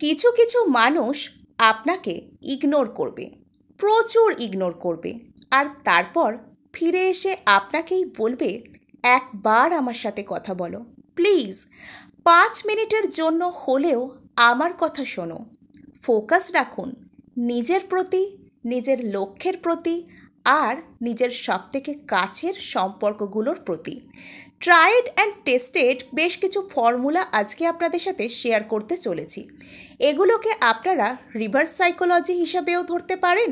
কিছু কিছু মানুষ আপনাকে ইগনোর করবে, প্রচুর ইগনোর করবে, আর তারপর ফিরে এসে আপনাকেই বলবে, একবার আমার সাথে কথা বলো প্লিজ, 5 মিনিটের জন্য হলেও আমার কথা শোনো। ফোকাস রাখুন নিজের প্রতি, নিজের লক্ষ্যের প্রতি, আর নিজের সবথেকে কাছের সম্পর্কগুলোর প্রতি। ট্রাইড অ্যান্ড টেস্টেড বেশ কিছু ফর্মুলা আজকে আপনাদের সাথে শেয়ার করতে চলেছি। এগুলোকে আপনারা রিভার্স সাইকোলজি হিসাবেও ধরতে পারেন,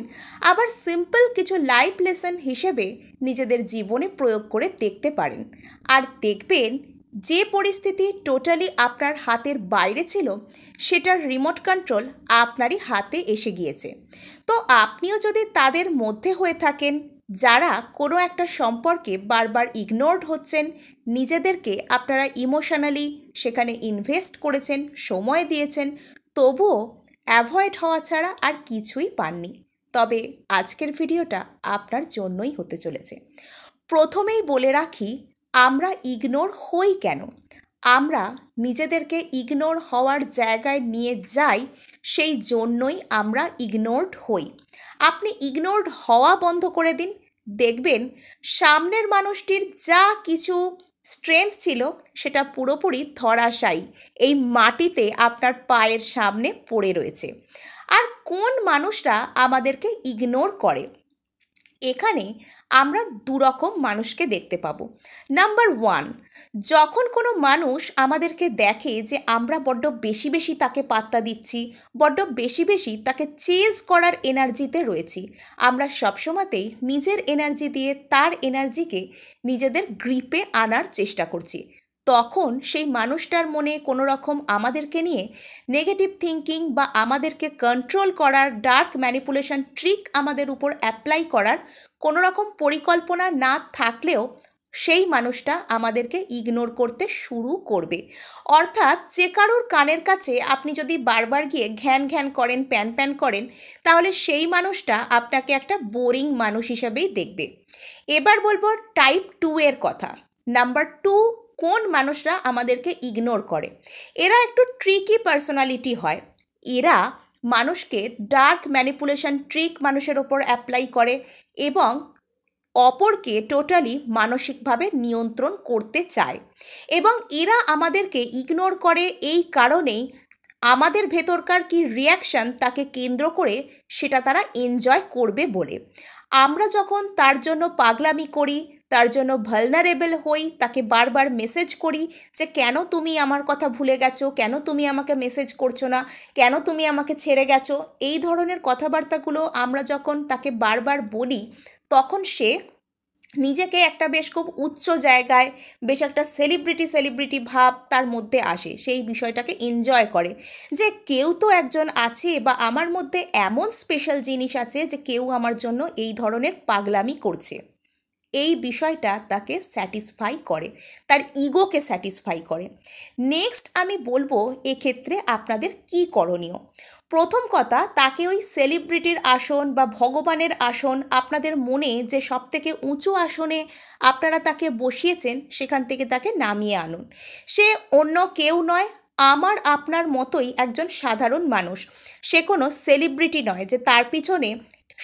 আবার সিম্পল কিছু লাইফ লেসন হিসেবে নিজেদের জীবনে প্রয়োগ করে দেখতে পারেন। আর দেখবেন যে পরিস্থিতি টোটালি আপনার হাতের বাইরে ছিল, সেটার রিমোট কন্ট্রোল আপনারই হাতে এসে গিয়েছে। তো আপনিও যদি তাদের মধ্যে হয়ে থাকেন যারা কোনো একটা সম্পর্কে বারবার ইগনোরড হচ্ছেন, নিজেদেরকে আপনারা ইমোশনালি সেখানে ইনভেস্ট করেছেন, সময় দিয়েছেন, তবুও অ্যাভয়েড হওয়া ছাড়া আর কিছুই পাননি, তবে আজকের ভিডিওটা আপনার জন্যই হতে চলেছে। প্রথমেই বলে রাখি, আমরা ইগনোর হই কেন? আমরা নিজেদেরকে ইগনোর হওয়ার জায়গায় নিয়ে যাই, সেই জন্যই আমরা ইগনোরড হই। আপনি ইগনোরড হওয়া বন্ধ করে দিন, দেখবেন সামনের মানুষটির যা কিছু স্ট্রেংথ ছিল সেটা পুরোপুরি ধরাশায়ী এই মাটিতে আপনার পায়ের সামনে পড়ে রয়েছে। আর কোন মানুষরা আমাদেরকে ইগনোর করে? এখানে আমরা দুরকম মানুষকে দেখতে পাবো। নাম্বার 1, যখন কোনো মানুষ আমাদেরকে দেখে যে আমরা বড্ড বেশি বেশি তাকে পাত্তা দিচ্ছি, বড্ড বেশি বেশি তাকে চেজ করার এনার্জিতে রয়েছি, আমরা সবসময়তেই নিজের এনার্জি দিয়ে তার এনার্জিকে নিজেদের গ্রিপে আনার চেষ্টা করছি, তখন সেই মানুষটার মনে কোনো রকম আমাদেরকে নিয়ে নেগেটিভ থিঙ্কিং বা আমাদেরকে কন্ট্রোল করার ডার্ক ম্যানিপুলেশন ট্রিক আমাদের উপর অ্যাপ্লাই করার কোনো রকম পরিকল্পনা না থাকলেও সেই মানুষটা আমাদেরকে ইগনোর করতে শুরু করবে। অর্থাৎ যে কারোর কানের কাছে আপনি যদি বারবার গিয়ে ঘ্যান ঘ্যান করেন, প্যান প্যান করেন, তাহলে সেই মানুষটা আপনাকে একটা বোরিং মানুষ হিসেবেই দেখবে। এবার বলবো টাইপ 2 এর কথা। নাম্বার 2, কোন মানুষরা আমাদেরকে ইগনোর করে? এরা একটু ট্রিকি পার্সোনালিটি হয়। এরা মানুষকে ডার্ক ম্যানিপুলেশন ট্রিক মানুষের ওপর অ্যাপ্লাই করে এবং অপরকে টোটালি মানসিকভাবে নিয়ন্ত্রণ করতে চায়। এবং এরা আমাদেরকে ইগনোর করে এই কারণেই আমাদের ভেতরকার কি রিয়াকশান তাকে কেন্দ্র করে সেটা তারা এনজয় করবে বলে। আমরা যখন তার জন্য পাগলামি করি, তার জন্য ভালনারেবল হই, তাকে বারবার মেসেজ করি যে কেন তুমি আমার কথা ভুলে গেছো, কেন তুমি আমাকে মেসেজ করছো না, কেন তুমি আমাকে ছেড়ে গেছো, এই ধরনের কথাবার্তাগুলো আমরা যখন তাকে বারবার বলি, তখন সে নিজেকে একটা বেশ খুব উচ্চ জায়গায়, বেশ একটা সেলিব্রিটি ভাব তার মধ্যে আসে, সেই বিষয়টাকে এনজয় করে যে কেউ তো একজন আছে, বা আমার মধ্যে এমন স্পেশাল জিনিস আছে যে কেউ আমার জন্য এই ধরনের পাগলামি করছে। এই বিষয়টা তাকে স্যাটিসফাই করে, তার ইগোকে স্যাটিসফাই করে। নেক্সট আমি বলবো এক্ষেত্রে আপনাদের কি করণীয়। প্রথম কথা, তাকে ওই সেলিব্রিটির আসন বা ভগবানের আসন, আপনাদের মনে যে সবথেকে উঁচু আসনে আপনারা তাকে বসিয়েছেন, সেখান থেকে তাকে নামিয়ে আনুন। সে অন্য কেউ নয়, আমার আপনার মতোই একজন সাধারণ মানুষ। সে কোনো সেলিব্রিটি নয় যে তার পিছনে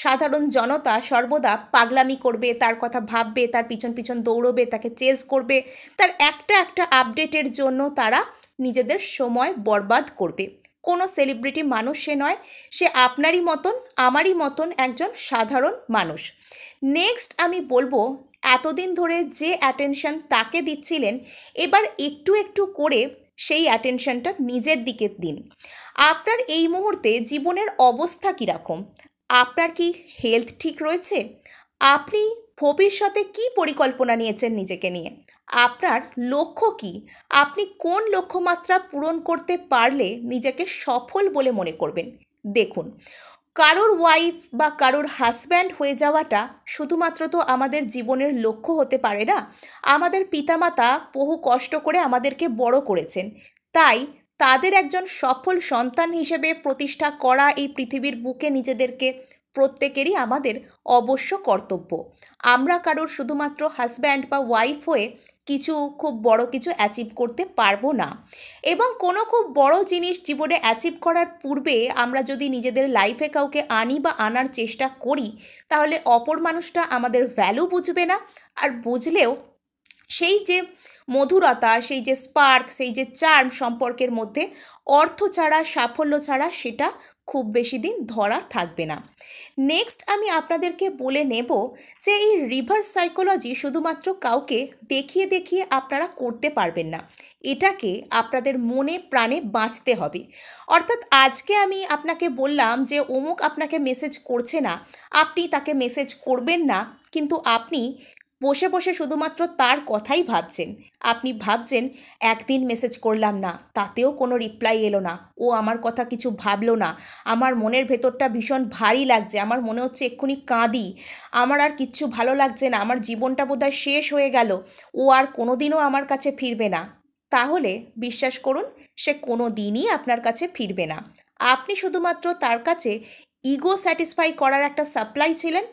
সাধারণ জনতা সর্বদা পাগলামি করবে, তার কথা ভাববে, তার পিছন পিছন দৌড়বে, তাকে চেজ করবে, তার একটা একটা আপডেটের জন্য তারা নিজেদের সময় বরবাদ করবে। কোনো সেলিব্রিটি মানুষ সে নয়, সে আপনারই মতন আমারই মতন একজন সাধারণ মানুষ। নেক্সট আমি বলবো, এতদিন ধরে যে অ্যাটেনশন তাকে দিচ্ছিলেন, এবার একটু একটু করে সেই অ্যাটেনশনটা নিজের দিকে দিন। আপনার এই মুহূর্তে জীবনের অবস্থা কীরকম? আপনার কি হেলথ ঠিক রয়েছে? আপনি ভবিষ্যতে কি পরিকল্পনা নিয়েছেন নিজেকে নিয়ে? আপনার লক্ষ্য কি? আপনি কোন লক্ষ্যমাত্রা পূরণ করতে পারলে নিজেকে সফল বলে মনে করবেন? দেখুন, কারোর ওয়াইফ বা কারোর হাজব্যান্ড হয়ে যাওয়াটা শুধুমাত্র তো আমাদের জীবনের লক্ষ্য হতে পারে না। আমাদের পিতামাতা বহু কষ্ট করে আমাদেরকে বড় করেছেন, তাই তাদের একজন সফল সন্তান হিসেবে প্রতিষ্ঠা করা এই পৃথিবীর বুকে নিজেদেরকে প্রত্যেকেরই আমাদের অবশ্য কর্তব্য। আমরা কারোর শুধুমাত্র হাজব্যান্ড বা ওয়াইফ হয়ে কিছু খুব বড় কিছু অ্যাচিভ করতে পারবো না। এবং কোনো খুব বড় জিনিস জীবনে অ্যাচিভ করার পূর্বে আমরা যদি নিজেদের লাইফে কাউকে আনি বা আনার চেষ্টা করি, তাহলে অপর মানুষটা আমাদের ভ্যালু বুঝবে না। আর বুঝলেও সেই যে মধুরতা, সেই যে স্পার্ক, সেই যে চার্ম সম্পর্কের মধ্যে অর্থ ছাড়া, সাফল্য ছাড়া সেটা খুব বেশি দিন ধরা থাকবে না। নেক্সট আমি আপনাদেরকে বলে নেব যে এই রিভার্স সাইকোলজি শুধুমাত্র কাউকে দেখিয়ে দেখিয়ে আপনারা করতে পারবেন না, এটাকে আপনাদের মনে প্রাণে বাঁচতে হবে। অর্থাৎ আজকে আমি আপনাকে বললাম যে অমুক আপনাকে মেসেজ করছে না, আপনি তাকে মেসেজ করবেন না, কিন্তু আপনি বসে বসে শুধুমাত্র তার কথাই ভাবছেন। আপনি ভাবছেন একদিন মেসেজ করলাম না, তাতেও কোনো রিপ্লাই এলো না, ও আমার কথা কিছু ভাবলো না, আমার মনের ভেতরটা ভীষণ ভারী লাগছে, আমার মনে হচ্ছে এক্ষুনি কাঁদি, আমার আর কিচ্ছু ভালো লাগছে না, আমার জীবনটা বোধহয় শেষ হয়ে গেল, ও আর কোনো দিনও আমার কাছে ফিরবে না। তাহলে বিশ্বাস করুন, সে কোনো দিনই আপনার কাছে ফিরবে না। আপনি শুধুমাত্র তার কাছে ইগো স্যাটিসফাই করার একটা সাপ্লাই ছিলেন।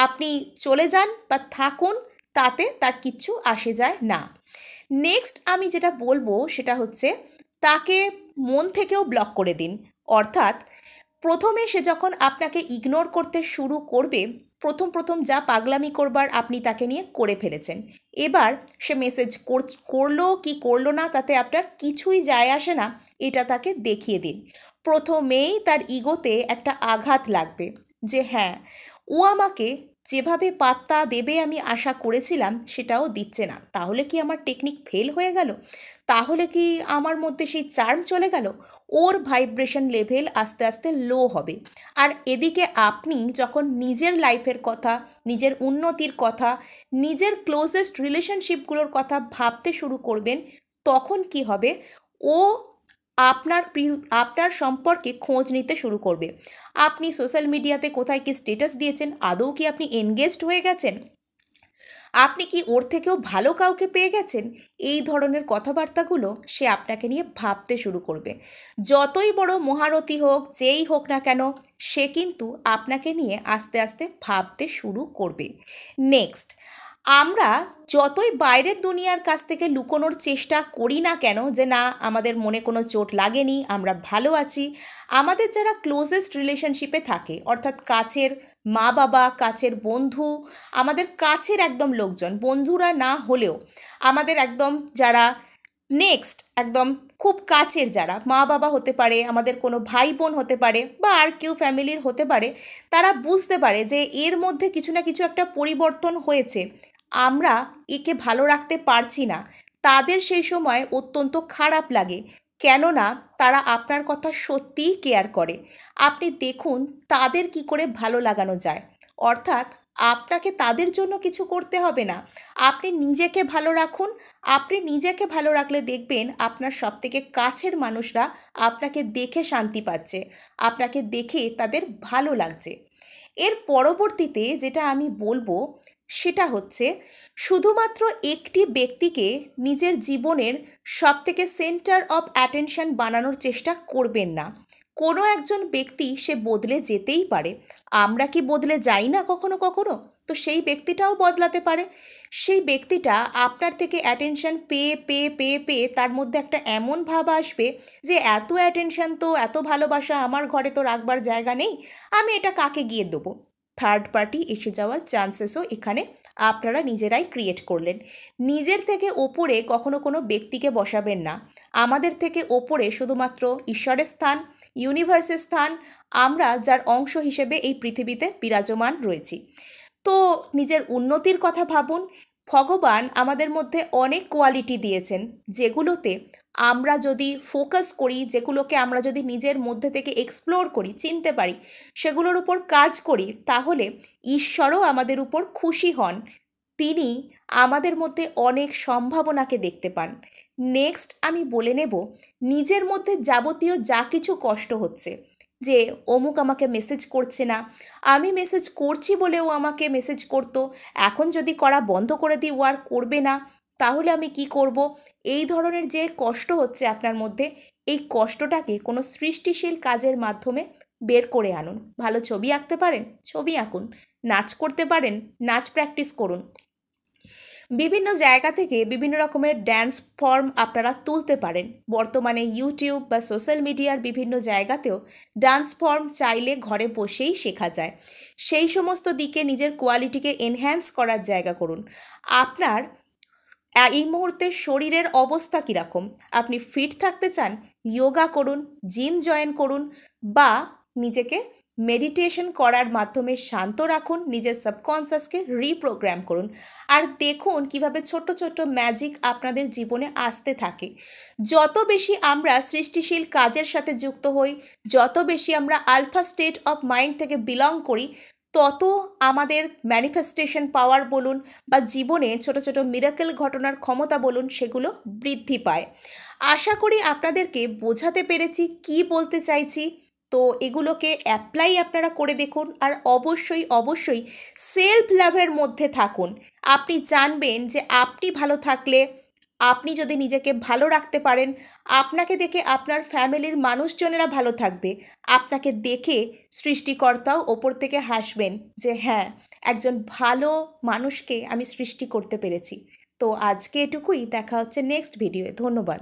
আপনি চলে যান বা থাকুন, তাতে তার কিচ্ছু আসে যায় না। নেক্সট আমি যেটা বলবো সেটা হচ্ছে তাকে মন থেকেও ব্লক করে দিন। অর্থাৎ প্রথমে সে যখন আপনাকে ইগনোর করতে শুরু করবে, প্রথম প্রথম যা পাগলামি করবার আপনি তাকে নিয়ে করে ফেলেছেন, এবার সে মেসেজ করলো কি করলো না তাতে আপনার কিছুই যায় আসে না, এটা তাকে দেখিয়ে দিন। প্রথমেই তার ইগোতে একটা আঘাত লাগবে যে হ্যাঁ, ও আমাকে যেভাবে পাত্তা দেবে আমি আশা করেছিলাম সেটাও দিচ্ছে না, তাহলে কি আমার টেকনিক ফেল হয়ে গেল? তাহলে কি আমার মধ্যে সেই চার্ম চলে গেল? ওর ভাইব্রেশন লেভেল আস্তে আস্তে লো হবে। আর এদিকে আপনি যখন নিজের লাইফের কথা, নিজের উন্নতির কথা, নিজের ক্লোজেস্ট রিলেশনশিপগুলোর কথা ভাবতে শুরু করবেন, তখন কি হবে, ও আপনার সম্পর্কে খোঁজ নিতে শুরু করবে। আপনি সোশ্যাল মিডিয়াতে কোথায় কি স্ট্যাটাস দিয়েছেন, আদৌ কি আপনি এনগেজড হয়ে গেছেন, আপনি কি ওর থেকেও ভালো কাউকে পেয়ে গেছেন, এই ধরনের কথাবার্তাগুলো সে আপনাকে নিয়ে ভাবতে শুরু করবে। যতই বড় মহারথী হোক, যেই হোক না কেন, সে কিন্তু আপনাকে নিয়ে আস্তে আস্তে ভাবতে শুরু করবে। নেক্সট, আমরা যতই বাইরের দুনিয়ার কাছ থেকে লুকোনোর চেষ্টা করি না কেন যে না আমাদের মনে কোনো চোট লাগেনি, আমরা ভালো আছি, আমাদের যারা ক্লোজেস্ট রিলেশনশিপে থাকে, অর্থাৎ কাছের মা বাবা, কাছের বন্ধু, আমাদের কাছের একদম লোকজন, বন্ধুরা না হলেও আমাদের একদম যারা নেক্সট একদম খুব কাছের যারা মা বাবা হতে পারে, আমাদের কোনো ভাই বোন হতে পারে, বা আর কেউ ফ্যামিলির হতে পারে, তারা বুঝতে পারে যে এর মধ্যে কিছু না কিছু একটা পরিবর্তন হয়েছে, আমরা একে ভালো রাখতে পারছি না, তাদের সেই সময় অত্যন্ত খারাপ লাগে। কেননা তারা আপনার কথা সত্যিই কেয়ার করে। আপনি দেখুন তাদের কি করে ভালো লাগানো যায়। অর্থাৎ আপনাকে তাদের জন্য কিছু করতে হবে না, আপনি নিজেকে ভালো রাখুন। আপনি নিজেকে ভালো রাখলে দেখবেন আপনার সবথেকে কাছের মানুষরা আপনাকে দেখে শান্তি পাচ্ছে, আপনাকে দেখে তাদের ভালো লাগছে। এর পরবর্তীতে যেটা আমি বলবো সেটা হচ্ছে শুধুমাত্র একটি ব্যক্তিকে নিজের জীবনের সবথেকে সেন্টার অফ অ্যাটেনশন বানানোর চেষ্টা করবেন না। কোনো একজন ব্যক্তি সে বদলে যেতেই পারে, আমরা কি বদলে যাই না কখনো কখনো? তো সেই ব্যক্তিটাও বদলাতে পারে। সেই ব্যক্তিটা আপনার থেকে অ্যাটেনশন পেয়ে পেয়ে পেয়ে পেয়ে তার মধ্যে একটা এমন ভাব আসবে যে এত অ্যাটেনশন, তো এত ভালোবাসা আমার ঘরে তো রাখবার জায়গা নেই, আমি এটা কাকে গিয়ে দেবো? থার্ড পার্টি এসে যাওয়ার চান্সেসও এখানে আপনারা নিজেরাই ক্রিয়েট করলেন। নিজের থেকে ওপরে কখনো কোনো ব্যক্তিকে বসাবেন না। আমাদের থেকে ওপরে শুধুমাত্র ঈশ্বরের স্থান, ইউনিভার্সের স্থান, আমরা যার অংশ হিসেবে এই পৃথিবীতে বিরাজমান রয়েছি। তো নিজের উন্নতির কথা ভাবুন। ভগবান আমাদের মধ্যে অনেক কোয়ালিটি দিয়েছেন, যেগুলোতে আমরা যদি ফোকাস করি, যেগুলোকে আমরা যদি নিজের মধ্যে থেকে এক্সপ্লোর করি, চিনতে পারি, সেগুলোর উপর কাজ করি, তাহলে ঈশ্বরও আমাদের উপর খুশি হন। তিনি আমাদের মধ্যে অনেক সম্ভাবনাকে দেখতে পান। নেক্সট আমি বলে নেব, নিজের মধ্যে যাবতীয় যা কিছু কষ্ট হচ্ছে, যে অমুক আমাকে মেসেজ করছে না, আমি মেসেজ করছি বলেও আমাকে মেসেজ করতো, এখন যদি করা বন্ধ করে দিই ও আর করবে না, তাহলে আমি কি করব? এই ধরনের যে কষ্ট হচ্ছে আপনার মধ্যে, এই কষ্টটাকে কোনো সৃষ্টিশীল কাজের মাধ্যমে বের করে আনুন। ভালো ছবি আঁকতে পারেন, ছবি আঁকুন। নাচ করতে পারেন, নাচ প্র্যাকটিস করুন। বিভিন্ন জায়গা থেকে বিভিন্ন রকমের ড্যান্স ফর্ম আপনারা তুলতে পারেন। বর্তমানে ইউটিউব বা সোশ্যাল মিডিয়ার বিভিন্ন জায়গাতেও ডান্স ফর্ম চাইলে ঘরে বসেই শেখা যায়। সেই সমস্ত দিকে নিজের কোয়ালিটিকে এনহ্যান্স করার জায়গা করুন। আপনার এই মুহূর্তে শরীরের অবস্থা কীরকম? আপনি ফিট থাকতে চান? যোগা করুন, জিম জয়েন করুন, বা নিজেকে মেডিটেশন করার মাধ্যমে শান্ত রাখুন, নিজের সাবকনসিয়াসকে রিপ্রোগ্রাম করুন। আর দেখুন কিভাবে ছোট্ট ছোট্ট ম্যাজিক আপনাদের জীবনে আসতে থাকে। যত বেশি আমরা সৃষ্টিশীল কাজের সাথে যুক্ত হই, যত বেশি আমরা আলফা স্টেট অফ মাইন্ড থেকে বিলং করি, তত আমাদের ম্যানিফেস্টেশন পাওয়ার বলুন বা জীবনে ছোট ছোট মিরাকেল ঘটনার ক্ষমতা বলুন, সেগুলো বৃদ্ধি পায়। আশা করি আপনাদেরকে বোঝাতে পেরেছি কি বলতে চাইছি। তো এগুলোকে অ্যাপ্লাই আপনারা করে দেখুন, আর অবশ্যই অবশ্যই সেলফ লাভের মধ্যে থাকুন। আপনি জানবেন যে আপনি ভালো থাকলে, আপনি যদি নিজেকে ভালো রাখতে পারেন, আপনাকে দেখে আপনার ফ্যামিলির মানুষজনেরা ভালো থাকবে। আপনাকে দেখে সৃষ্টিকর্তাও ওপর থেকে হাসবেন যে হ্যাঁ, একজন ভালো মানুষকে আমি সৃষ্টি করতে পেরেছি। তো আজকে এটুকুই, দেখা হচ্ছে নেক্সট ভিডিওয়ে। ধন্যবাদ।